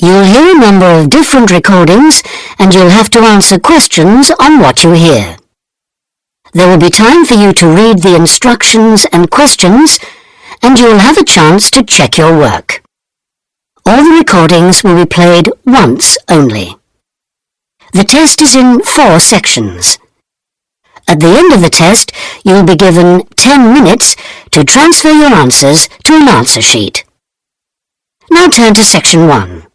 You'll hear a number of different recordings and you'll have to answer questions on what you hear. There will be time for you to read the instructions and questions, and you'll have a chance to check your work. All the recordings will be played once only. The test is in 4 sections. At the end of the test, you'll be given 10 minutes to transfer your answers to an answer sheet. Now turn to Section 1.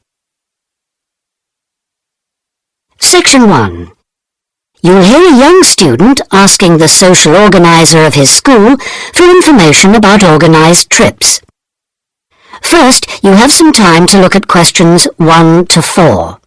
Section 1. You'll hear a young student asking the social organizer of his school for information about organized trips. First, you have some time to look at questions 1 to 4.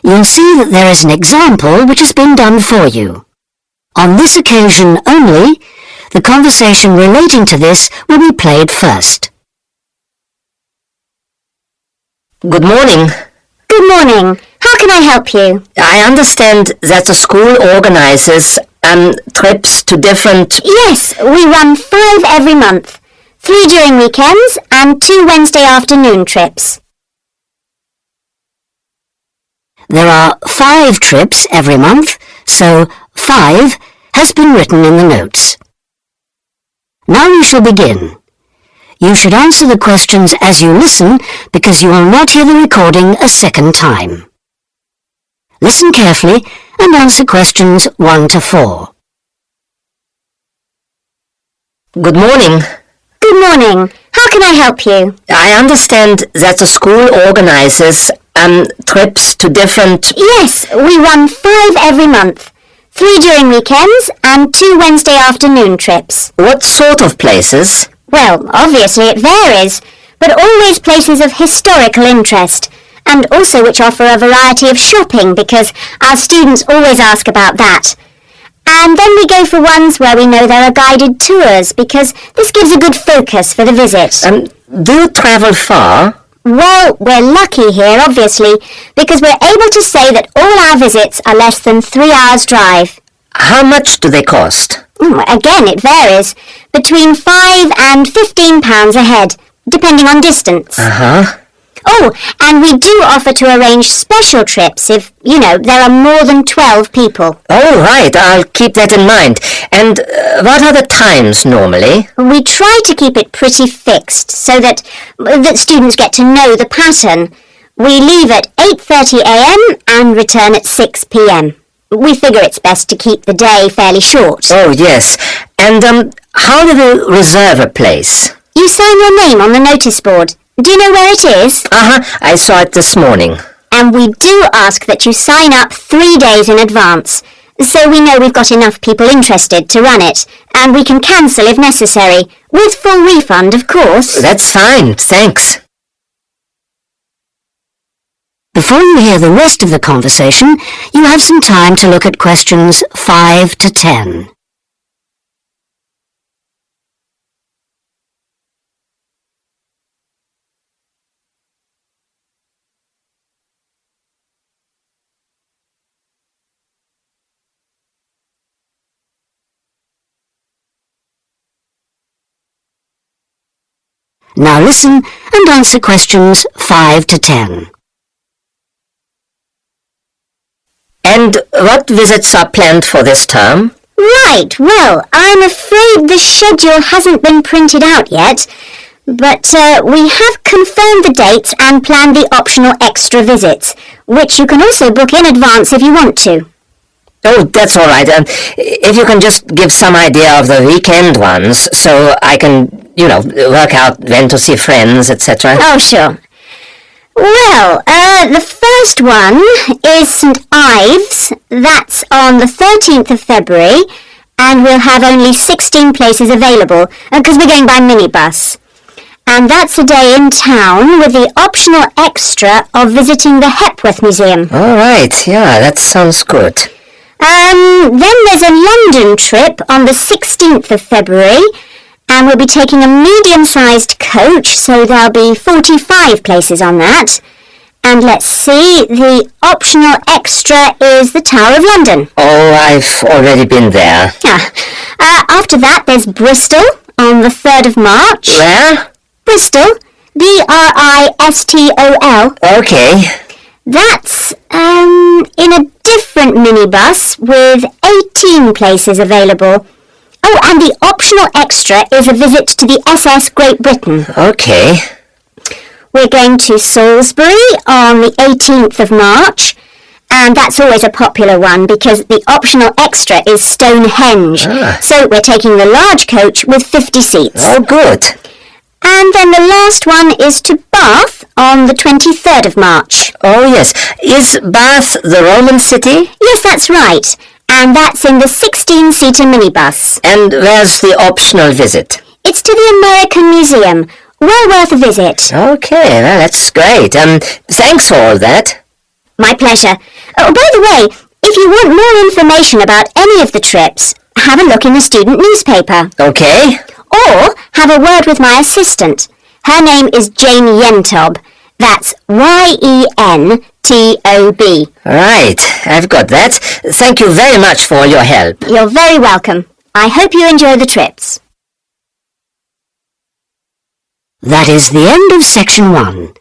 You'll see that there is an example which has been done for you. On this occasion only, the conversation relating to this will be played first. Good morning. Good morning. How can I help you? I understand that the school organizes trips to different... Yes, we run 5 every month. 3 during weekends and 2 Wednesday afternoon trips. There are 5 trips every month, so 5 has been written in the notes. Now we shall begin. You should answer the questions as you listen because you will not hear the recording a second time. Listen carefully and answer questions 1 to 4. Good morning. Good morning. How can I help you? I understand that the school organizes trips to different... Yes, we run 5 every month. 3 during weekends and 2 Wednesday afternoon trips. What sort of places? Well, obviously it varies, but always places of historical interest, and also which offer a variety of shopping because our students always ask about that. And then we go for ones where we know there are guided tours because this gives a good focus for the visit. Do you travel far? Well, we're lucky here, obviously, because we're able to say that all our visits are less than 3 hours' drive. How much do they cost? Again, it varies. Between £5 and £15 a head, depending on distance. Uh-huh. Oh, and we do offer to arrange special trips if, there are more than 12 people. Oh, right. I'll keep that in mind. And what are the times normally? We try to keep it pretty fixed so that students get to know the pattern. We leave at 8:30 a.m. and return at 6 p.m. We figure it's best to keep the day fairly short. Oh, yes. And how do we reserve a place? You sign your name on the notice board. Do you know where it is? Uh-huh. I saw it this morning. And we do ask that you sign up 3 days in advance, so we know we've got enough people interested to run it, and we can cancel if necessary, with full refund, of course. That's fine. Thanks. Before you hear the rest of the conversation, you have some time to look at questions 5 to 10. Now listen and answer questions 5 to 10. And what visits are planned for this term? Right, well, I'm afraid the schedule hasn't been printed out yet, but we have confirmed the dates and planned the optional extra visits, which you can also book in advance if you want to. Oh, that's all right. If you can just give some idea of the weekend ones, so I can, work out when to see friends, etc. Oh, sure. Well, the first one is St. Ives. That's on the 13th of February, and we'll have only 16 places available, because we're going by minibus. And that's a day in town with the optional extra of visiting the Hepworth Museum. All right, yeah, that sounds good. Then there's a London trip on the 16th of February, And we'll be taking a medium-sized coach, so there'll be 45 places on that. And let's see, the optional extra is the Tower of London. Oh, I've already been there. After that, there's Bristol on the 3rd of March. Where? Bristol. Bristol. Okay. That's in a different minibus with 18 places available. Oh, and the optional extra is a visit to the SS Great Britain. Okay. We're going to Salisbury on the 18th of March, and that's always a popular one because the optional extra is Stonehenge. So we're taking the large coach with 50 seats. Oh, good. And then the last one is to Bath on the 23rd of March. Oh, yes. Is Bath the Roman city? Yes, that's right. And that's in the 16-seater minibus. And where's the optional visit? It's to the American Museum. Well worth a visit. Okay, well, that's great. Thanks for all that. My pleasure. Oh, by the way, if you want more information about any of the trips, have a look in the student newspaper. Okay. Or have a word with my assistant. Her name is Jane Yentob. That's Yentob. Right, I've got that. Thank you very much for your help. You're very welcome. I hope you enjoy the trips. That is the end of section 1.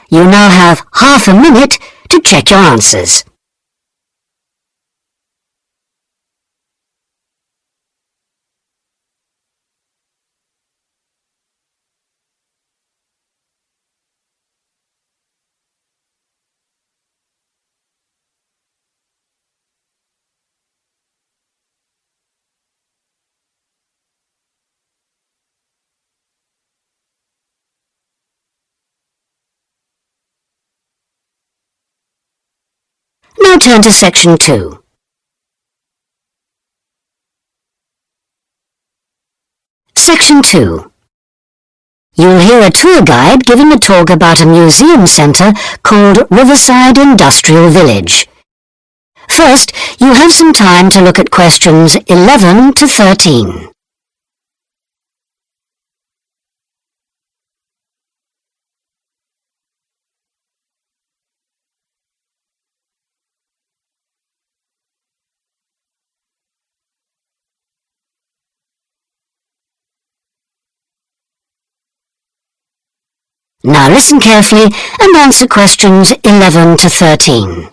You now have half a minute to check your answers. Now turn to section 2. Section 2. You'll hear a tour guide giving a talk about a museum centre called Riverside Industrial Village. First, you have some time to look at questions 11 to 13. Now listen carefully and answer questions 11 to 13.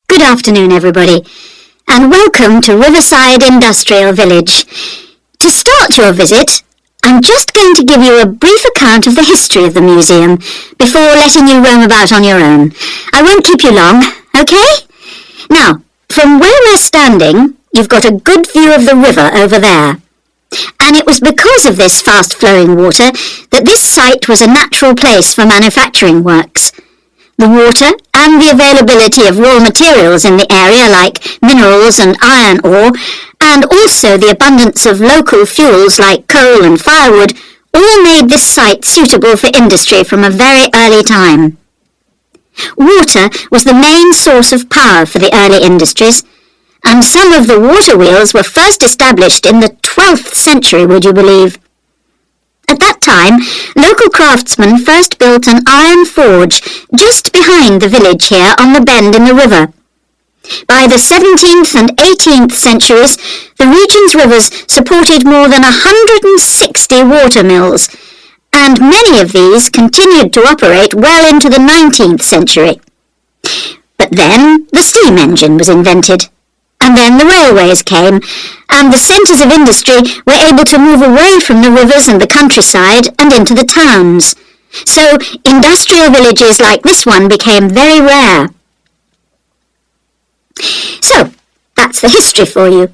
Good afternoon, everybody, and welcome to Riverside Industrial Village. To start your visit, I'm just going to give you a brief account of the history of the museum before letting you roam about on your own. I won't keep you long, okay? Now, from where we're standing, you've got a good view of the river over there. And it was because of this fast-flowing water that this site was a natural place for manufacturing works. The water and the availability of raw materials in the area like minerals and iron ore, and also the abundance of local fuels like coal and firewood, all made this site suitable for industry from a very early time. Water was the main source of power for the early industries, and some of the water wheels were first established in the 12th century, would you believe? At that time, local craftsmen first built an iron forge just behind the village here on the bend in the river. By the 17th and 18th centuries, the region's rivers supported more than 160 water mills, and many of these continued to operate well into the 19th century. But then the steam engine was invented. And then the railways came, and the centres of industry were able to move away from the rivers and the countryside and into the towns. So industrial villages like this one became very rare. So, that's the history for you.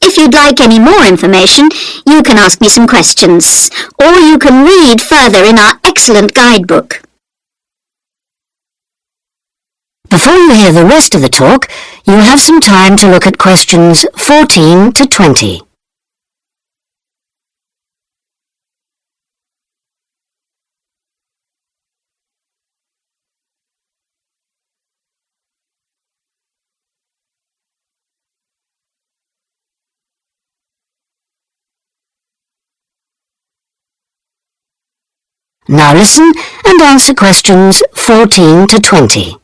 If you'd like any more information, you can ask me some questions, or you can read further in our excellent guidebook. Before you hear the rest of the talk, you'll have some time to look at questions 14 to 20. Now listen and answer questions 14 to 20.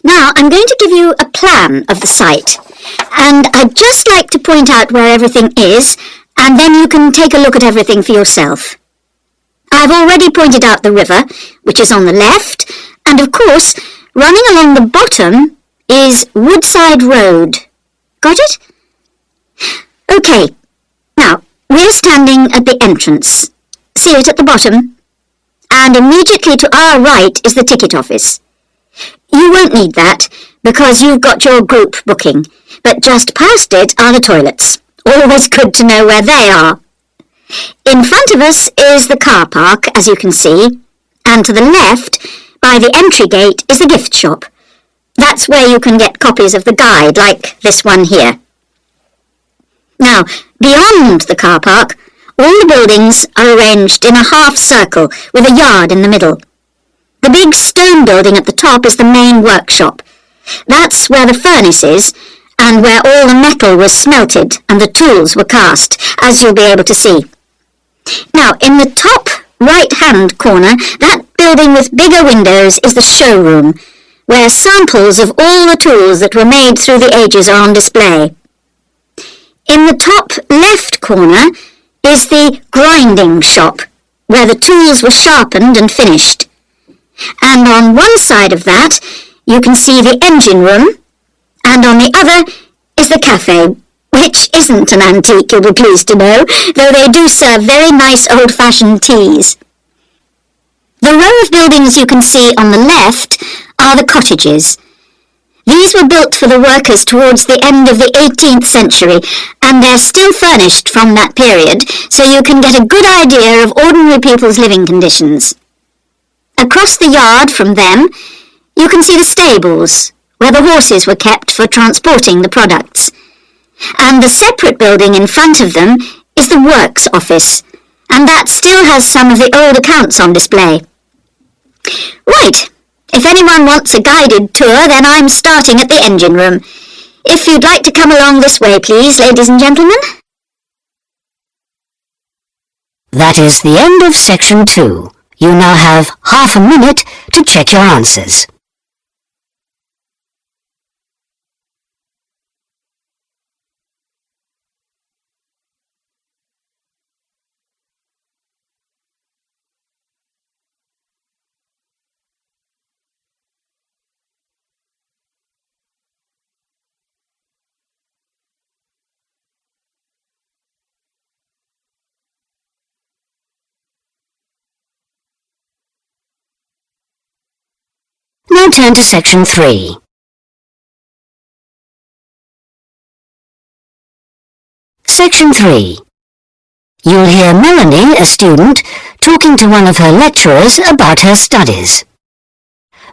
Now I'm going to give you a plan of the site, and I'd just like to point out where everything is, and then you can take a look at everything for yourself. I've already pointed out the river, which is on the left, and of course, running along the bottom is Woodside Road. Got it? OK, now we're standing at the entrance. See it at the bottom? And immediately to our right is the ticket office. You won't need that, because you've got your group booking, but just past it are the toilets. Always good to know where they are. In front of us is the car park, as you can see, and to the left, by the entry gate, is the gift shop. That's where you can get copies of the guide, like this one here. Now, beyond the car park, all the buildings are arranged in a half circle with a yard in the middle. The big stone building at the top is the main workshop. That's where the furnace is, and where all the metal was smelted and the tools were cast, as you'll be able to see. Now, in the top right-hand corner, that building with bigger windows is the showroom, where samples of all the tools that were made through the ages are on display. In the top left corner is the grinding shop, where the tools were sharpened and finished. And on one side of that, you can see the engine room, and on the other is the cafe, which isn't an antique, you'll be pleased to know, though they do serve very nice old-fashioned teas. The row of buildings you can see on the left are the cottages. These were built for the workers towards the end of the 18th century, and they're still furnished from that period, so you can get a good idea of ordinary people's living conditions. Across the yard from them, you can see the stables, where the horses were kept for transporting the products. And the separate building in front of them is the works office, and that still has some of the old accounts on display. Right, if anyone wants a guided tour, then I'm starting at the engine room. If you'd like to come along this way, please, ladies and gentlemen. That is the end of section 2. You now have half a minute to check your answers. Now turn to section 3. Section 3. You'll hear Melanie, a student, talking to one of her lecturers about her studies.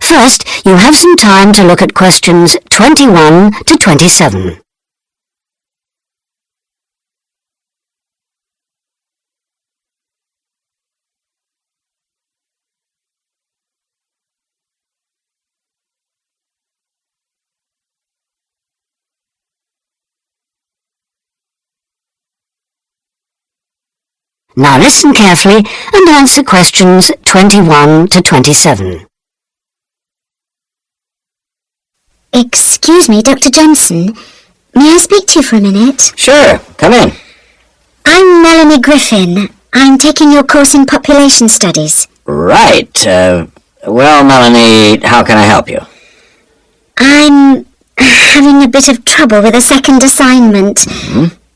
First, you have some time to look at questions 21 to 27. Now listen carefully and answer questions 21 to 27. Excuse me, Dr. Johnson. May I speak to you for a minute? Sure, come in. I'm Melanie Griffin. I'm taking your course in population studies. Right. Well, Melanie, how can I help you? I'm having a bit of trouble with a second assignment.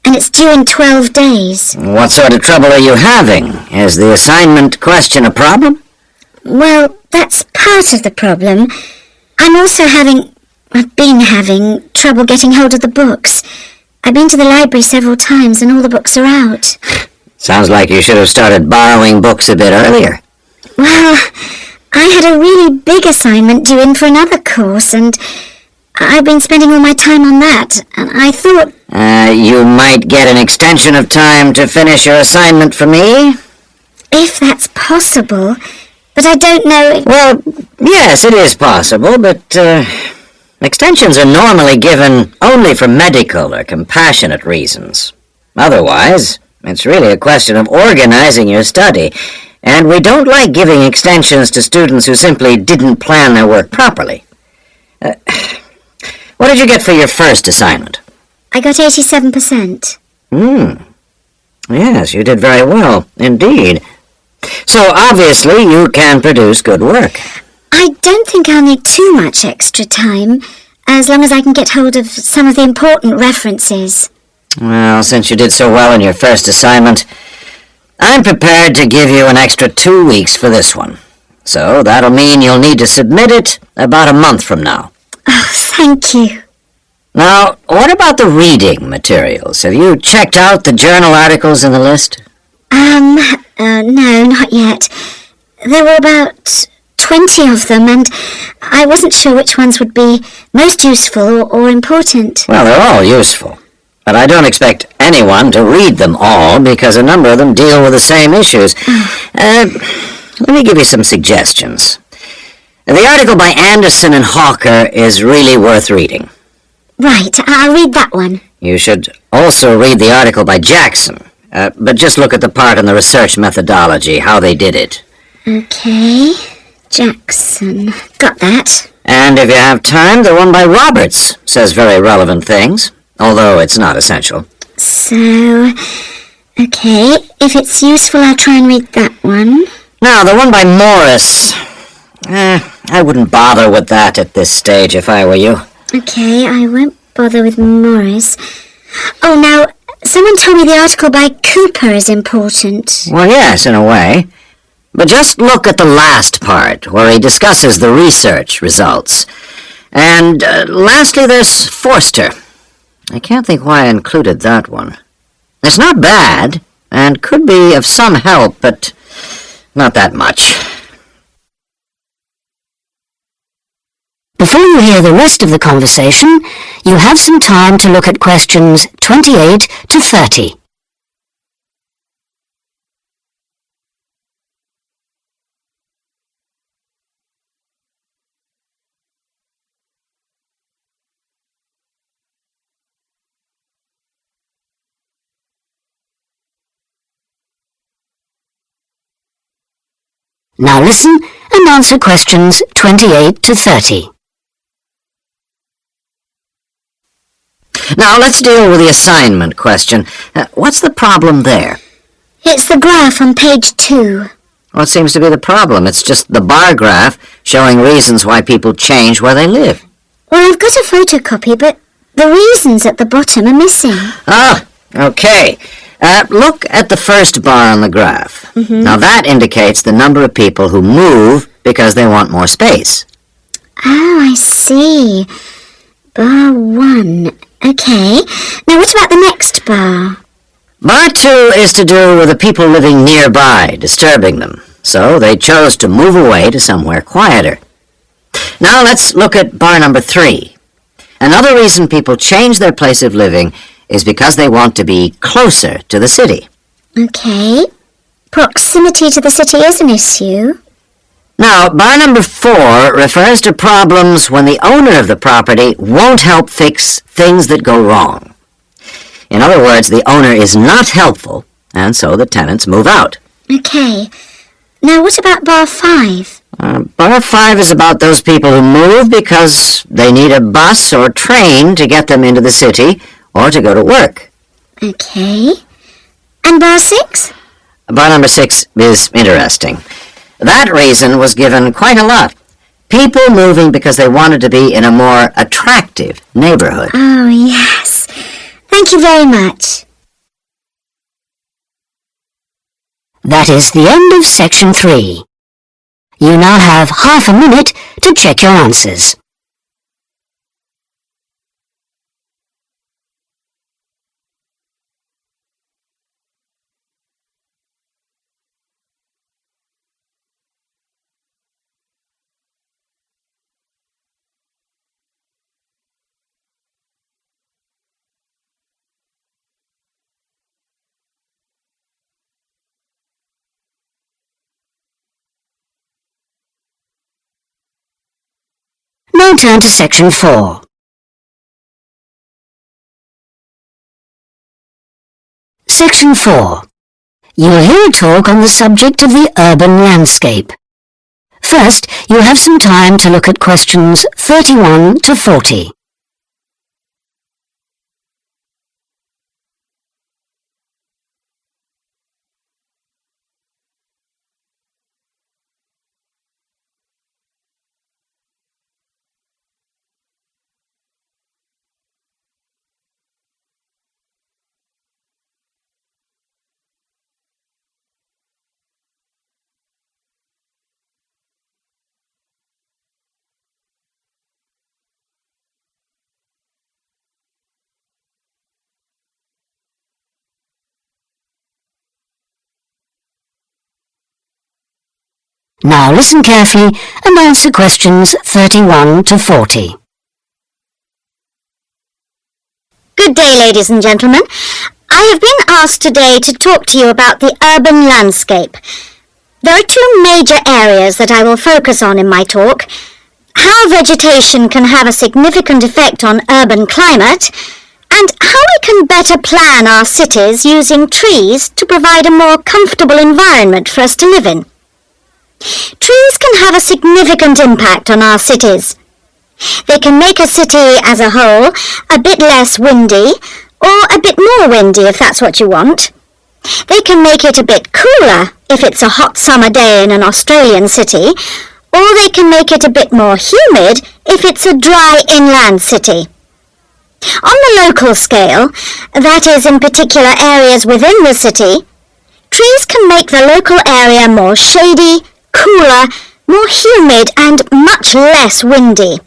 And it's due in 12 days. What sort of trouble are you having? Is the assignment question a problem? Well, that's part of the problem. I've been having trouble getting hold of the books. I've been to the library several times and all the books are out. Sounds like you should have started borrowing books a bit earlier. Well, I had a really big assignment due in for another course and I've been spending all my time on that, and I thought... You might get an extension of time to finish your assignment for me? If that's possible, but I don't know if... Well, yes, it is possible, but extensions are normally given only for medical or compassionate reasons. Otherwise, It's really a question of organizing your study, and we don't like giving extensions to students who simply didn't plan their work properly. What did you get for your first assignment? I got 87%. Yes, you did very well, indeed. So obviously you can produce good work. I don't think I'll need too much extra time, as long as I can get hold of some of the important references. Well, since you did so well in your first assignment, I'm prepared to give you an extra 2 weeks for this one. So that'll mean you'll need to submit it about a month from now. Oh, thank you. Now, what about the reading materials? Have you checked out the journal articles in the list? No, not yet. There were about 20 of them, and I wasn't sure which ones would be most useful or important. Well, they're all useful. But I don't expect anyone to read them all, because a number of them deal with the same issues. Let me give you some suggestions. The article by Anderson and Hawker is really worth reading. Right, I'll read that one. You should also read the article by Jackson, but just look at the part on the research methodology, how they did it. Okay, Jackson. Got that. And if you have time, the one by Roberts says very relevant things, although it's not essential. So, okay, if it's useful, I'll try and read that one. Now, the one by Morris, I wouldn't bother with that at this stage if I were you. Okay, I won't bother with Morris. Oh, now, someone told me the article by Cooper is important. Well, yes, in a way. But just look at the last part, where he discusses the research results. And lastly, there's Forster. I can't think why I included that one. It's not bad, and could be of some help, but not that much. Before you hear the rest of the conversation, you have some time to look at questions 28 to 30. Now listen and answer questions 28 to 30. Now, let's deal with the assignment question. What's the problem there? It's the graph on page 2. What seems to be the problem? It's just the bar graph showing reasons why people change where they live. Well, I've got a photocopy, but the reasons at the bottom are missing. Ah, okay. Look at the first bar on the graph. Now, that indicates the number of people who move because they want more space. Oh, I see. Bar 1. Okay. Now, what about the next bar? Bar 2 is to do with the people living nearby, disturbing them. So they chose to move away to somewhere quieter. Now let's look at bar number 3. Another reason people change their place of living is because they want to be closer to the city. Okay. Proximity to the city is an issue. Now, bar number 4 refers to problems when the owner of the property won't help fix things that go wrong. In other words, the owner is not helpful, and so the tenants move out. Okay. Now, what about bar 5? Bar 5 is about those people who move because they need a bus or train to get them into the city or to go to work. Okay. And bar 6? Bar number 6 is interesting. That reason was given quite a lot. People moving because they wanted to be in a more attractive neighborhood. Oh, yes. Thank you very much. That is the end of section 3. You now have half a minute to check your answers. Now turn to section 4. Section 4. You'll hear a talk on the subject of the urban landscape. First, you'll have some time to look at questions 31 to 40. Now listen carefully and answer questions 31 to 40. Good day, ladies and gentlemen. I have been asked today to talk to you about the urban landscape. There are two major areas that I will focus on in my talk: how vegetation can have a significant effect on urban climate, and how we can better plan our cities using trees to provide a more comfortable environment for us to live in. Trees can have a significant impact on our cities. They can make a city as a whole a bit less windy, or a bit more windy if that's what you want. They can make it a bit cooler if it's a hot summer day in an Australian city, or they can make it a bit more humid if it's a dry inland city. On the local scale, that is in particular areas within the city, trees can make the local area more shady, cooler, more humid and much less windy.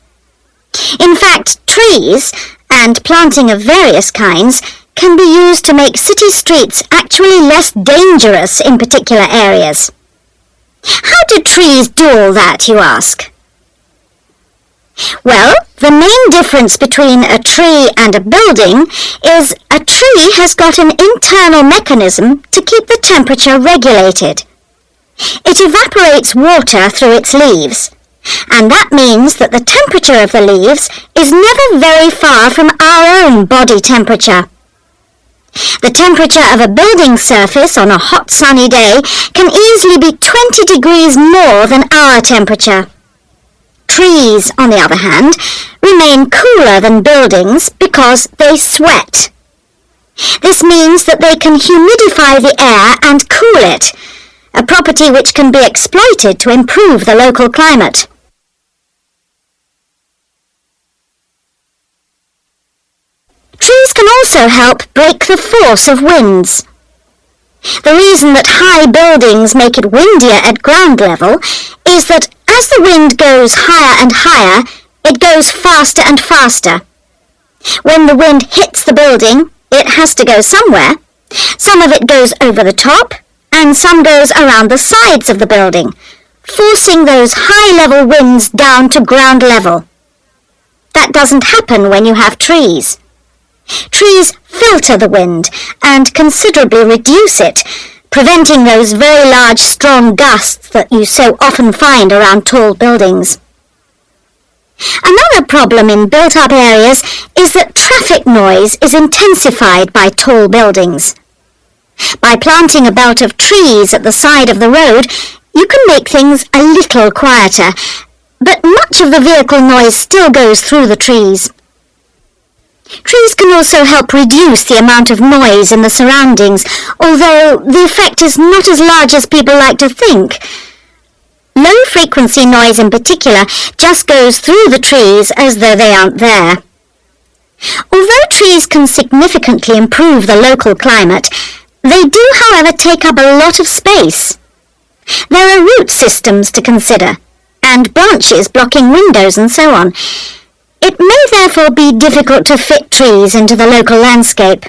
In fact, trees, and planting of various kinds, can be used to make city streets actually less dangerous in particular areas. How do trees do all that, you ask? Well, the main difference between a tree and a building is a tree has got an internal mechanism to keep the temperature regulated. It evaporates water through its leaves, and that means that the temperature of the leaves is never very far from our own body temperature. The temperature of a building surface on a hot sunny day can easily be 20 degrees more than our temperature. Trees, on the other hand, remain cooler than buildings because they sweat. This means that they can humidify the air and cool it, a property which can be exploited to improve the local climate. Trees can also help break the force of winds. The reason that high buildings make it windier at ground level is that as the wind goes higher and higher, it goes faster and faster. When the wind hits the building, it has to go somewhere. Some of it goes over the top, and some goes around the sides of the building, forcing those high-level winds down to ground level. That doesn't happen when you have trees. Trees filter the wind and considerably reduce it, preventing those very large, strong gusts that you so often find around tall buildings. Another problem in built-up areas is that traffic noise is intensified by tall buildings. By planting a belt of trees at the side of the road, you can make things a little quieter, but much of the vehicle noise still goes through the trees. Trees can also help reduce the amount of noise in the surroundings, although the effect is not as large as people like to think. Low-frequency noise in particular just goes through the trees as though they aren't there. Although trees can significantly improve the local climate, they do, however, take up a lot of space. There are root systems to consider, and branches blocking windows and so on. It may therefore be difficult to fit trees into the local landscape.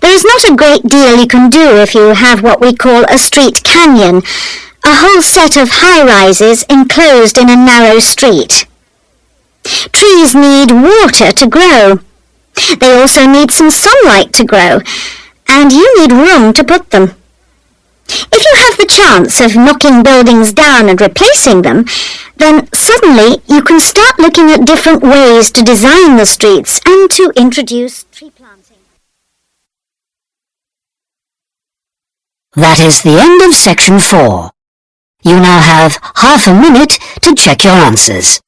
There is not a great deal you can do if you have what we call a street canyon, a whole set of high-rises enclosed in a narrow street. Trees need water to grow. They also need some sunlight to grow, and you need room to put them. If you have the chance of knocking buildings down and replacing them, then suddenly you can start looking at different ways to design the streets and to introduce tree planting. That is the end of section 4. You now have half a minute to check your answers.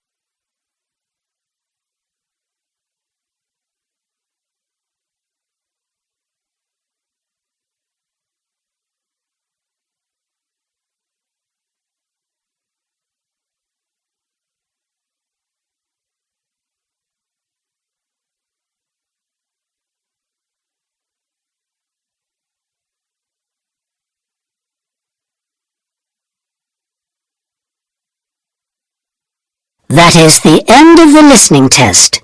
That is the end of the listening test.